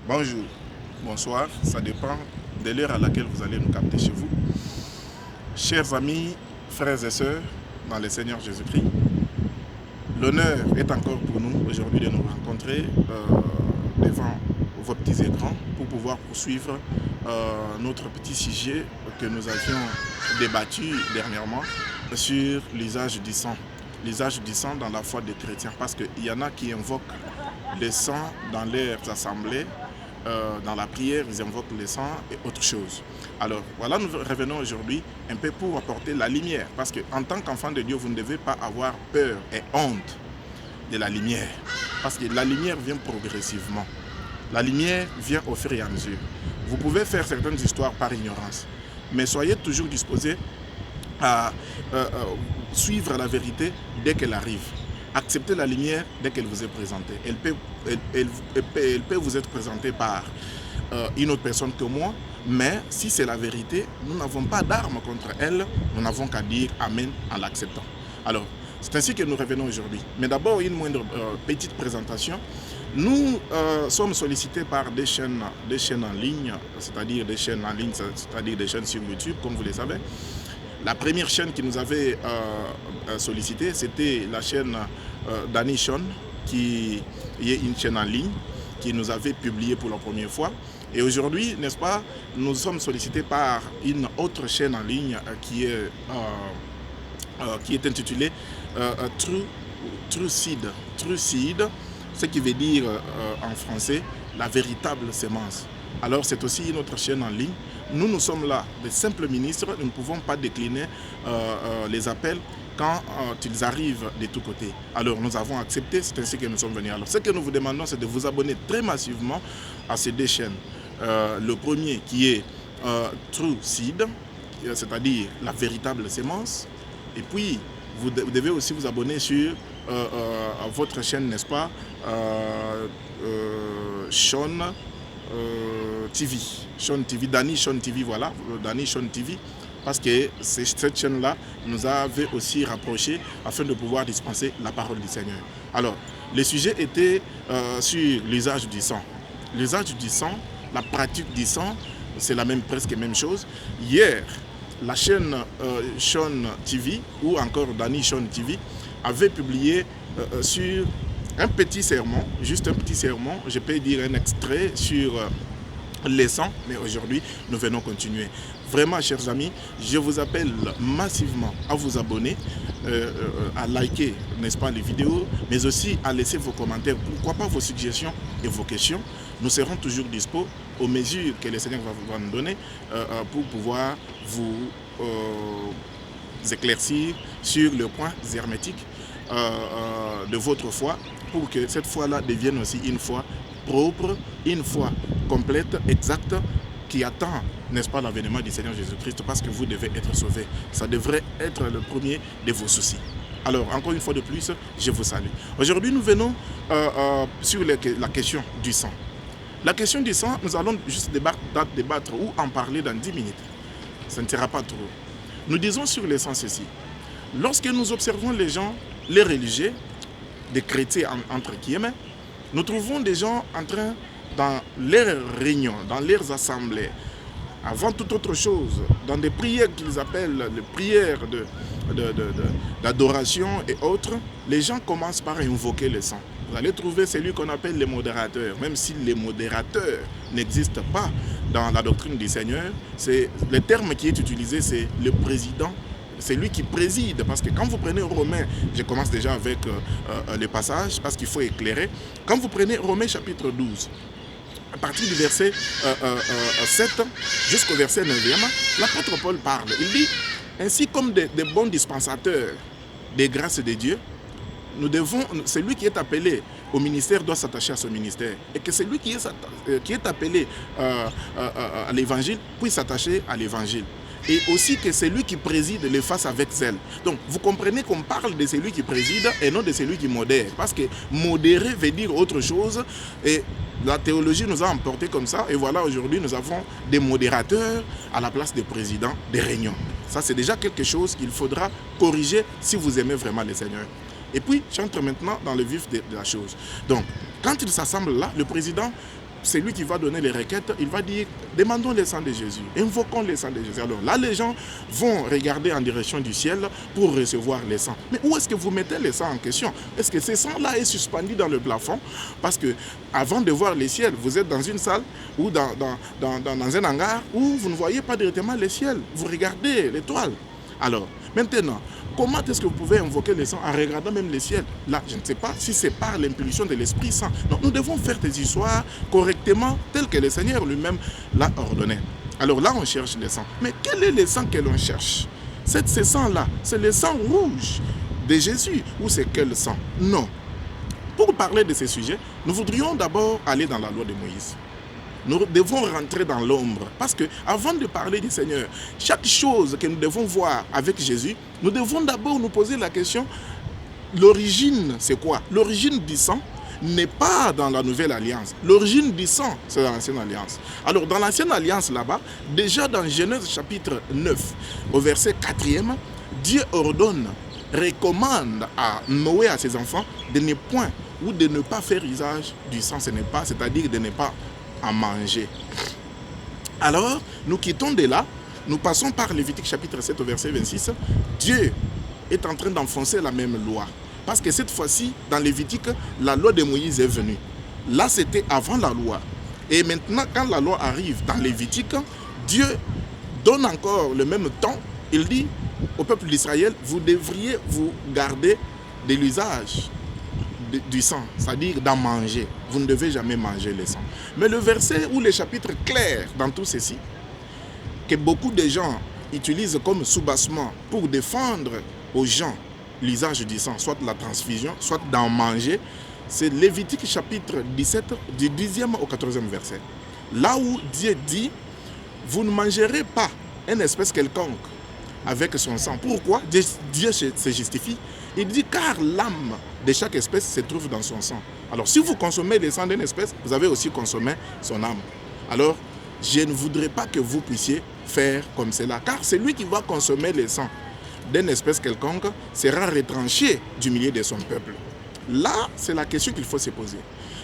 Bonjour, bonsoir, ça dépend de l'heure à laquelle vous allez nous capter chez vous. Chers amis, frères et sœurs, dans le Seigneur Jésus-Christ, l'honneur est encore pour nous aujourd'hui de nous rencontrer devant vos petits écrans pour pouvoir poursuivre notre petit sujet que nous avions débattu dernièrement sur l'usage du sang. L'usage du sang dans la foi des chrétiens, parce qu'il y en a qui invoquent le sang dans leurs assemblées, dans la prière, ils invoquent le sang et autre chose. Alors voilà, nous revenons aujourd'hui un peu pour apporter la lumière, parce qu'en tant qu'enfant de Dieu, vous ne devez pas avoir peur et honte de la lumière, parce que la lumière vient progressivement. La lumière vient au fur et à mesure. Vous pouvez faire certaines histoires par ignorance, mais soyez toujours disposés à suivre la vérité dès qu'elle arrive. Acceptez la lumière dès qu'elle vous est présentée. Elle peut vous être présentée par une autre personne que moi, mais si c'est la vérité, nous n'avons pas d'armes contre elle, nous n'avons qu'à dire Amen en l'acceptant. Alors, c'est ainsi que nous revenons aujourd'hui. Mais d'abord, une moindre petite présentation. Nous sommes sollicités par des chaînes en ligne, c'est-à-dire des chaînes en ligne, c'est-à-dire des chaînes sur YouTube, comme vous le savez. La première chaîne qui nous avait sollicité, c'était la chaîne Danny Sean, qui est une chaîne en ligne, qui nous avait publié pour la première fois. Et aujourd'hui, n'est-ce pas, nous sommes sollicités par une autre chaîne en ligne qui est intitulée True Seed, ce qui veut dire en français la véritable sémence. Alors c'est aussi une autre chaîne en ligne. Nous sommes là, des simples ministres, nous ne pouvons pas décliner les appels quand ils arrivent de tous côtés. Alors nous avons accepté, c'est ainsi que nous sommes venus. Alors ce que nous vous demandons, c'est de vous abonner très massivement à ces deux chaînes. Le premier qui est True Seed, c'est-à-dire la véritable sémence. Et puis vous devez aussi vous abonner sur votre chaîne, n'est-ce pas, Sean TV, Danny Sean TV, voilà, Danny Sean TV, parce que cette chaîne-là nous avait aussi rapprochés afin de pouvoir dispenser la parole du Seigneur. Alors, le sujet était sur l'usage du sang. L'usage du sang, la pratique du sang, c'est presque la même chose. Hier, la chaîne Sean TV, ou encore Danny Sean TV, avait publié sur un petit sermon, juste un petit sermon, je peux dire un extrait sur les sangs, mais aujourd'hui, nous venons continuer. Vraiment, chers amis, je vous appelle massivement à vous abonner, à liker, n'est-ce pas, les vidéos, mais aussi à laisser vos commentaires, pourquoi pas vos suggestions et vos questions. Nous serons toujours dispo aux mesures que le Seigneur va nous donner pour pouvoir vous éclaircir sur le point hermétique de votre foi, pour que cette foi-là devienne aussi une foi propre, une foi complète, exacte, qui attend, n'est-ce pas, l'avènement du Seigneur Jésus-Christ, parce que vous devez être sauvés. Ça devrait être le premier de vos soucis. Alors, encore une fois de plus, je vous salue. Aujourd'hui, nous venons sur la question du sang. La question du sang, nous allons juste débattre ou en parler dans 10 minutes. Ça ne sera pas trop. Nous disons sur le sang ceci. Lorsque nous observons les gens, les religieux, des chrétiens entre guillemets, nous trouvons des gens en train, dans leurs réunions, dans leurs assemblées, avant toute autre chose, dans des prières qu'ils appellent les prières d'adoration et autres, les gens commencent par invoquer le sang. Vous allez trouver celui qu'on appelle les modérateurs, même si les modérateurs n'existent pas dans la doctrine du Seigneur, le terme qui est utilisé, c'est le président. C'est lui qui préside, parce que quand vous prenez Romains, je commence déjà avec les passages, parce qu'il faut éclairer. Quand vous prenez Romains chapitre 12, à partir du verset 7 jusqu'au verset 9e, l'apôtre Paul parle. Il dit, ainsi comme des bons dispensateurs des grâces de Dieu, celui qui est appelé au ministère doit s'attacher à ce ministère. Et que celui qui est appelé à l'évangile puisse s'attacher à l'évangile. Et aussi que celui qui préside le fasse avec zèle. Donc, vous comprenez qu'on parle de celui qui préside et non de celui qui modère. Parce que modérer veut dire autre chose. Et la théologie nous a emporté comme ça. Et voilà, aujourd'hui, nous avons des modérateurs à la place des présidents des réunions. Ça, c'est déjà quelque chose qu'il faudra corriger si vous aimez vraiment le Seigneur. Et puis, j'entre maintenant dans le vif de la chose. Donc, quand ils s'assemblent là, le président c'est lui qui va donner les requêtes, il va dire, demandons le sang de Jésus, invoquons le sang de Jésus. Alors là, les gens vont regarder en direction du ciel pour recevoir le sang. Mais où est-ce que vous mettez le sang en question? Est-ce que ce sang-là est suspendu dans le plafond? Parce que avant de voir le ciel, vous êtes dans une salle ou dans un hangar où vous ne voyez pas directement le ciel. Vous regardez l'étoile. Alors, maintenant, comment est-ce que vous pouvez invoquer le sang en regardant même le ciel? Là, je ne sais pas si c'est par l'impulsion de l'Esprit Saint. Donc, nous devons faire des histoires correctement, telles que le Seigneur lui-même l'a ordonné. Alors là, on cherche le sang. Mais quel est le sang que l'on cherche? C'est ce sang-là, c'est le sang rouge de Jésus. Ou c'est quel sang? Non. Pour parler de ce sujet, nous voudrions d'abord aller dans la loi de Moïse. Nous devons rentrer dans l'ombre. Parce que avant de parler du Seigneur, chaque chose que nous devons voir avec Jésus, nous devons d'abord nous poser la question, l'origine, c'est quoi? L'origine du sang n'est pas dans la nouvelle alliance. L'origine du sang, c'est dans l'ancienne alliance. Alors, dans l'ancienne alliance, là-bas, déjà dans Genèse chapitre 9, au verset 4e, Dieu ordonne, recommande à Noé, à ses enfants, de ne point ou de ne pas faire usage du sang, c'est-à-dire de ne pas en manger. Alors, nous quittons de là, nous passons par Lévitique chapitre 7 au verset 26. Dieu est en train d'enfoncer la même loi. Parce que cette fois-ci, dans Lévitique, la loi de Moïse est venue. Là, c'était avant la loi. Et maintenant, quand la loi arrive dans Lévitique, Dieu donne encore le même temps. Il dit au peuple d'Israël, vous devriez vous garder de l'usage du sang, c'est-à-dire d'en manger. Vous ne devez jamais manger le sang. Mais le verset ou le chapitre clair dans tout ceci, que beaucoup de gens utilisent comme soubassement pour défendre aux gens l'usage du sang, soit de la transfusion, soit d'en manger, c'est Lévitique chapitre 17, du 10e au 14e verset. Là où Dieu dit, vous ne mangerez pas une espèce quelconque avec son sang. Pourquoi? Dieu se justifie. Il dit, car l'âme de chaque espèce se trouve dans son sang. Alors, si vous consommez le sang d'une espèce, vous avez aussi consommé son âme. Alors, je ne voudrais pas que vous puissiez faire comme cela, car celui qui va consommer le sang d'une espèce quelconque sera retranché du milieu de son peuple. Là, c'est la question qu'il faut se poser.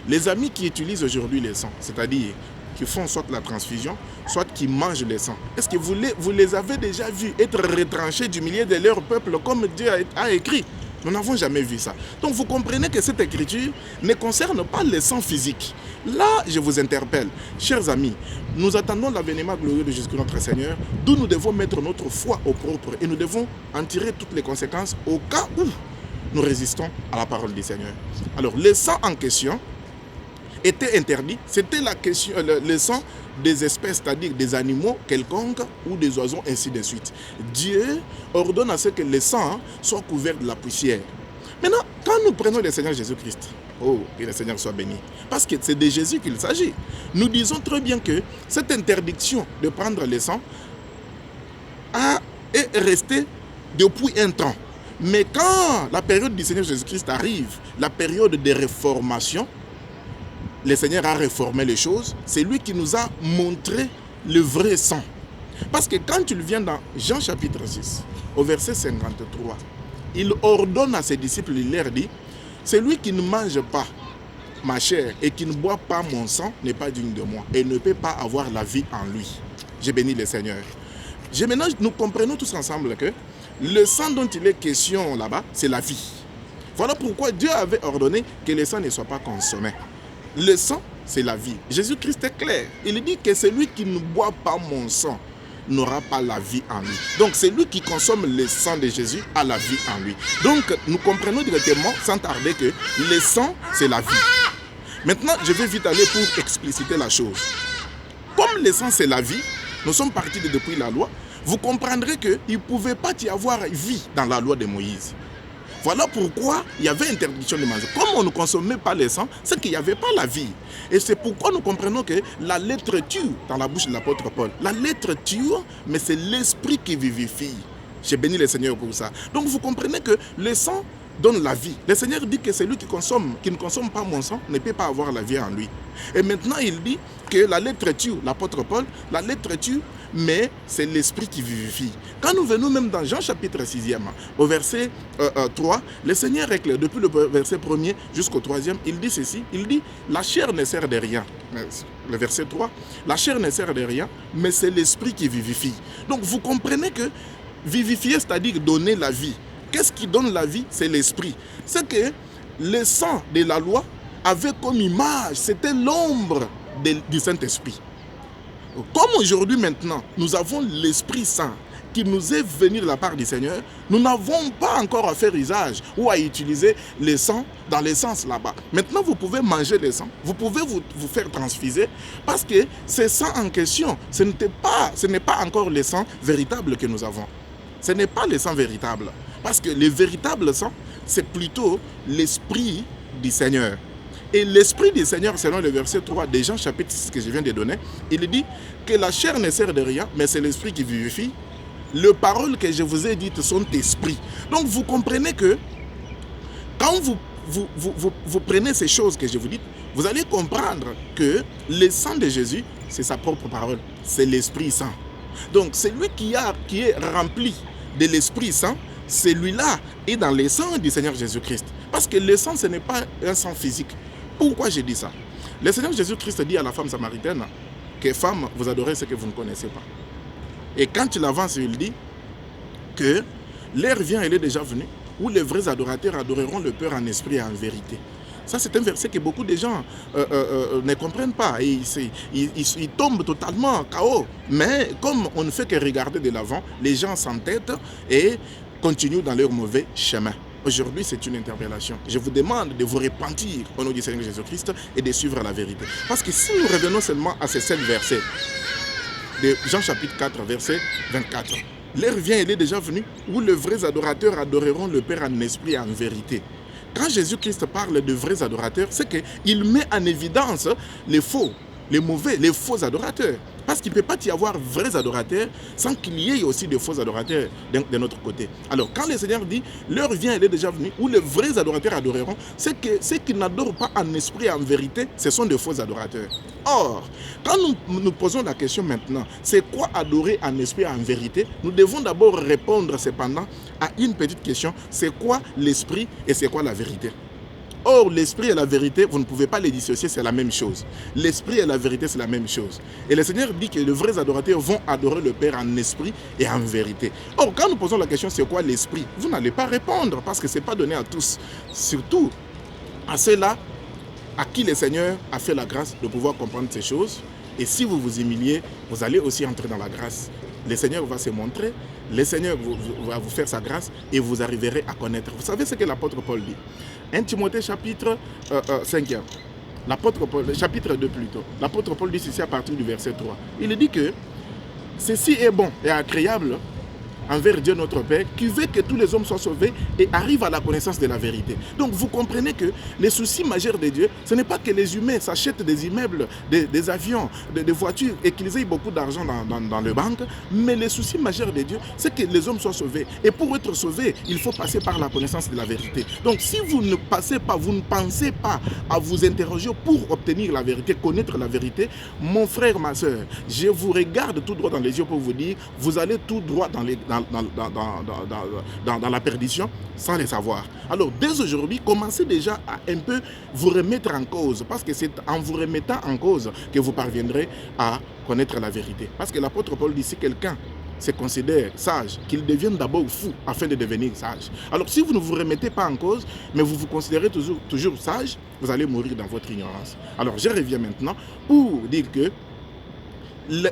Les amis qui utilisent aujourd'hui le sang, c'est-à-dire qui font soit la transfusion, soit qui mangent le sang, est-ce que vous les avez déjà vus être retranchés du milieu de leur peuple comme Dieu a écrit? Nous n'avons jamais vu ça. Donc vous comprenez que cette écriture ne concerne pas le sang physique. Là, je vous interpelle, chers amis, nous attendons l'avènement glorieux de Jésus-Christ notre Seigneur, d'où nous devons mettre notre foi au propre et nous devons en tirer toutes les conséquences au cas où nous résistons à la parole du Seigneur. Alors, le sang en question était interdit, c'était la question, le sang des espèces, c'est-à-dire des animaux quelconques ou des oiseaux, ainsi de suite. Dieu ordonne à ce que le sang soit couvert de la poussière. Maintenant, quand nous prenons le Seigneur Jésus-Christ, oh, que le Seigneur soit béni, parce que c'est de Jésus qu'il s'agit, nous disons très bien que cette interdiction de prendre le sang est restée depuis un temps. Mais quand la période du Seigneur Jésus-Christ arrive, la période de réformation, le Seigneur a réformé les choses. C'est lui qui nous a montré le vrai sang. Parce que quand tu viens dans Jean chapitre 6, au verset 53, il ordonne à ses disciples, il leur dit, celui qui ne mange pas ma chair et qui ne boit pas mon sang n'est pas digne de moi et ne peut pas avoir la vie en lui. J'ai béni le Seigneur. Maintenant, nous comprenons tous ensemble que le sang dont il est question là-bas, c'est la vie. Voilà pourquoi Dieu avait ordonné que le sang ne soit pas consommé. Le sang, c'est la vie. Jésus-Christ est clair. Il dit que celui qui ne boit pas mon sang n'aura pas la vie en lui. Donc, celui qui consomme le sang de Jésus a la vie en lui. Donc, nous comprenons directement, sans tarder, que le sang, c'est la vie. Maintenant, je vais vite aller pour expliciter la chose. Comme le sang, c'est la vie, nous sommes partis depuis la loi, vous comprendrez qu'il ne pouvait pas y avoir vie dans la loi de Moïse. Voilà pourquoi il y avait interdiction de manger. Comme on ne consommait pas le sang, c'est qu'il n'y avait pas la vie. Et c'est pourquoi nous comprenons que la lettre tue dans la bouche de l'apôtre Paul. La lettre tue, mais c'est l'esprit qui vivifie. J'ai béni le Seigneur pour ça. Donc vous comprenez que le sang donne la vie. Le Seigneur dit que celui qui ne consomme pas mon sang ne peut pas avoir la vie en lui. Et maintenant il dit que la lettre tue, l'apôtre Paul, la lettre tue, mais c'est l'Esprit qui vivifie. Quand nous venons même dans Jean chapitre 6e, au verset 3, le Seigneur éclaire, depuis le verset 1er jusqu'au 3e, il dit ceci, il dit, la chair ne sert de rien. Le verset 3, la chair ne sert de rien, mais c'est l'Esprit qui vivifie. Donc vous comprenez que vivifier, c'est-à-dire donner la vie. Qu'est-ce qui donne la vie? C'est l'Esprit. C'est que le sang de la loi avait comme image, c'était l'ombre du Saint-Esprit. Comme aujourd'hui maintenant, nous avons l'Esprit Saint qui nous est venu de la part du Seigneur, nous n'avons pas encore à faire usage ou à utiliser le sang dans le sens là-bas. Maintenant, vous pouvez manger le sang, vous pouvez vous faire transfuser parce que ce sang en question, ce n'est pas encore le sang véritable que nous avons. Ce n'est pas le sang véritable. Parce que le véritable sang, c'est plutôt l'Esprit du Seigneur. Et l'Esprit du Seigneur, selon le verset 3 de Jean chapitre 6 que je viens de donner, il dit que la chair ne sert de rien, mais c'est l'Esprit qui vivifie. Les paroles que je vous ai dites sont esprits. Donc vous comprenez que quand vous prenez ces choses que je vous dis, vous allez comprendre que le sang de Jésus, c'est sa propre parole. C'est l'Esprit Saint. Donc celui qui est rempli de l'Esprit Saint, celui-là est dans le sang du Seigneur Jésus-Christ. Parce que le sang, ce n'est pas un sang physique. Pourquoi j'ai dit ça? Le Seigneur Jésus-Christ dit à la femme samaritaine que femme, vous adorez ce que vous ne connaissez pas. Et quand il avance, il dit que l'heure vient, elle est déjà venue, où les vrais adorateurs adoreront le Père en esprit et en vérité. Ça, c'est un verset que beaucoup de gens ne comprennent pas. Et ils tombent totalement KO. Mais comme on ne fait que regarder de l'avant, les gens s'entêtent et continuent dans leur mauvais chemin. Aujourd'hui, c'est une interpellation. Je vous demande de vous repentir au nom du Seigneur Jésus-Christ et de suivre la vérité. Parce que si nous revenons seulement à ces 7 versets de Jean chapitre 4, verset 24, l'heure vient, elle est déjà venue, où les vrais adorateurs adoreront le Père en esprit et en vérité. Quand Jésus-Christ parle de vrais adorateurs, c'est qu'il met en évidence les faux, les mauvais, les faux adorateurs. Parce qu'il ne peut pas y avoir vrais adorateurs sans qu'il y ait aussi de faux adorateurs de notre côté. Alors, quand le Seigneur dit, l'heure vient, elle est déjà venue, où les vrais adorateurs adoreront, c'est que ceux qui n'adorent pas en esprit et en vérité, ce sont de faux adorateurs. Or, quand nous posons la question maintenant, c'est quoi adorer en esprit et en vérité? Nous devons d'abord répondre cependant à une petite question, c'est quoi l'esprit et c'est quoi la vérité? Or, l'esprit et la vérité, vous ne pouvez pas les dissocier, c'est la même chose. L'esprit et la vérité, c'est la même chose. Et le Seigneur dit que les vrais adorateurs vont adorer le Père en esprit et en vérité. Or, quand nous posons la question, c'est quoi l'esprit? Vous n'allez pas répondre parce que ce n'est pas donné à tous. Surtout à ceux-là à qui le Seigneur a fait la grâce de pouvoir comprendre ces choses. Et si vous vous humiliez, vous allez aussi entrer dans la grâce. Le Seigneur va se montrer, le Seigneur va vous faire sa grâce et vous arriverez à connaître. Vous savez ce que l'apôtre Paul dit? 1 Timothée chapitre 5, l'apôtre Paul, chapitre 2 plutôt. L'apôtre Paul dit ceci à partir du verset 3. Il dit que ceci est bon et agréable envers Dieu notre Père, qui veut que tous les hommes soient sauvés et arrivent à la connaissance de la vérité. Donc vous comprenez que les soucis majeurs de Dieu, ce n'est pas que les humains s'achètent des immeubles, des avions, des voitures et qu'ils aient beaucoup d'argent dans le banque, mais les soucis majeurs de Dieu, c'est que les hommes soient sauvés. Et pour être sauvés, il faut passer par la connaissance de la vérité. Donc si vous ne passez pas, vous ne pensez pas à vous interroger pour obtenir la vérité, connaître la vérité, mon frère, ma soeur, je vous regarde tout droit dans les yeux pour vous dire, vous allez tout droit dans la perdition sans le savoir. Alors dès aujourd'hui, commencez déjà à un peu vous remettre en cause, parce que c'est en vous remettant en cause que vous parviendrez à connaître la vérité. Parce que l'apôtre Paul dit, si quelqu'un se considère sage, qu'il devienne d'abord fou afin de devenir sage. Alors si vous ne vous remettez pas en cause, mais vous vous considérez toujours sage, vous allez mourir dans votre ignorance. Alors je reviens maintenant pour dire que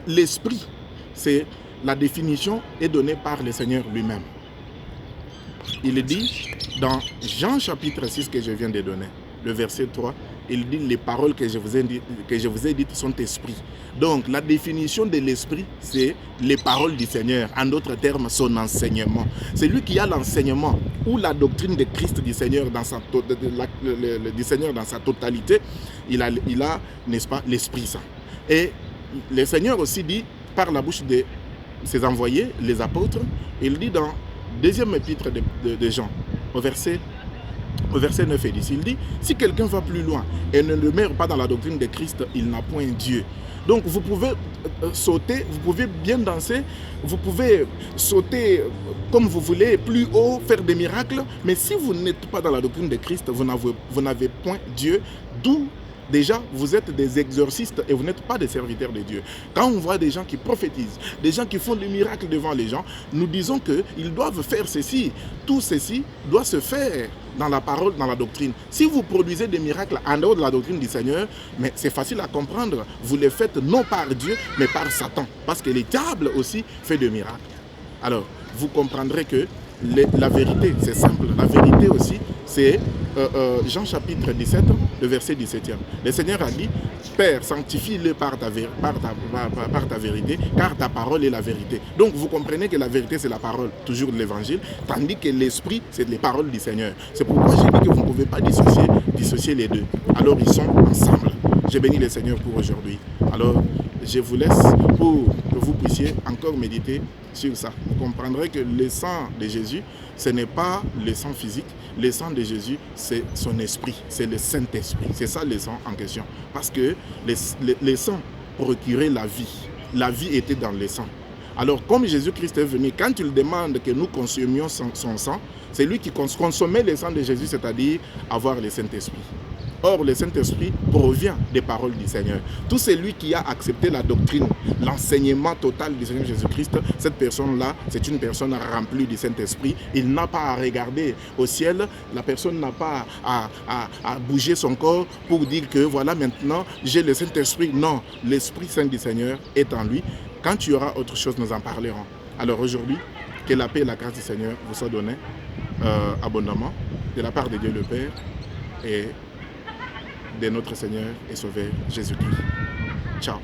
l'esprit, c'est la définition est donnée par le Seigneur lui-même. Il dit dans Jean chapitre 6 que je viens de donner, le verset 3, il dit les paroles que je vous ai dites sont esprit. Donc la définition de l'esprit, c'est les paroles du Seigneur, en d'autres termes son enseignement. C'est lui qui a l'enseignement ou la doctrine de Christ du Seigneur dans sa totalité, il a n'est-ce pas, l'Esprit Saint. Et le Seigneur aussi dit par la bouche de ses envoyés, les apôtres, il dit dans deuxième épître de Jean, au verset au verset 9 et 10, il dit, si quelqu'un va plus loin et ne demeure pas dans la doctrine de Christ, il n'a point Dieu. Donc vous pouvez sauter, vous pouvez bien danser, vous pouvez sauter comme vous voulez, plus haut, faire des miracles, mais si vous n'êtes pas dans la doctrine de Christ, vous n'avez point Dieu, d'où déjà, vous êtes des exorcistes et vous n'êtes pas des serviteurs de Dieu. Quand on voit des gens qui prophétisent, des gens qui font des miracles devant les gens, nous disons qu'ils doivent faire ceci. Tout ceci doit se faire dans la parole, dans la doctrine. Si vous produisez des miracles en dehors de la doctrine du Seigneur, mais c'est facile à comprendre. Vous les faites non par Dieu, mais par Satan. Parce que le diable aussi fait des miracles. Alors, vous comprendrez que la vérité, c'est simple. La vérité aussi, c'est Jean chapitre 17, le verset 17e. Le Seigneur a dit, Père, sanctifie-le par ta vérité, car ta parole est la vérité. Donc vous comprenez que la vérité, c'est la parole, toujours de l'évangile, tandis que l'esprit, c'est les paroles du Seigneur. C'est pourquoi j'ai dit que vous ne pouvez pas dissocier les deux. Alors ils sont ensemble. J'ai béni le Seigneur pour aujourd'hui. Alors, je vous laisse pour que vous puissiez encore méditer sur ça. Vous comprendrez que le sang de Jésus, ce n'est pas le sang physique. Le sang de Jésus, c'est son esprit, c'est le Saint-Esprit. C'est ça le sang en question. Parce que le sang procurait la vie. La vie était dans le sang. Alors, comme Jésus-Christ est venu, quand il demande que nous consommions son sang, c'est lui qui consommait le sang de Jésus, c'est-à-dire avoir le Saint-Esprit. Or, le Saint-Esprit provient des paroles du Seigneur. Tout celui qui a accepté la doctrine, l'enseignement total du Seigneur Jésus-Christ, cette personne-là, c'est une personne remplie du Saint-Esprit. Il n'a pas à regarder au ciel, la personne n'a pas à bouger son corps pour dire que voilà, maintenant, j'ai le Saint-Esprit. Non, l'Esprit Saint du Seigneur est en lui. Quand tu auras autre chose, nous en parlerons. Alors aujourd'hui, que la paix et la grâce du Seigneur vous soient données abondamment de la part de Dieu le Père et de notre Seigneur et Sauveur Jésus-Christ. Ciao.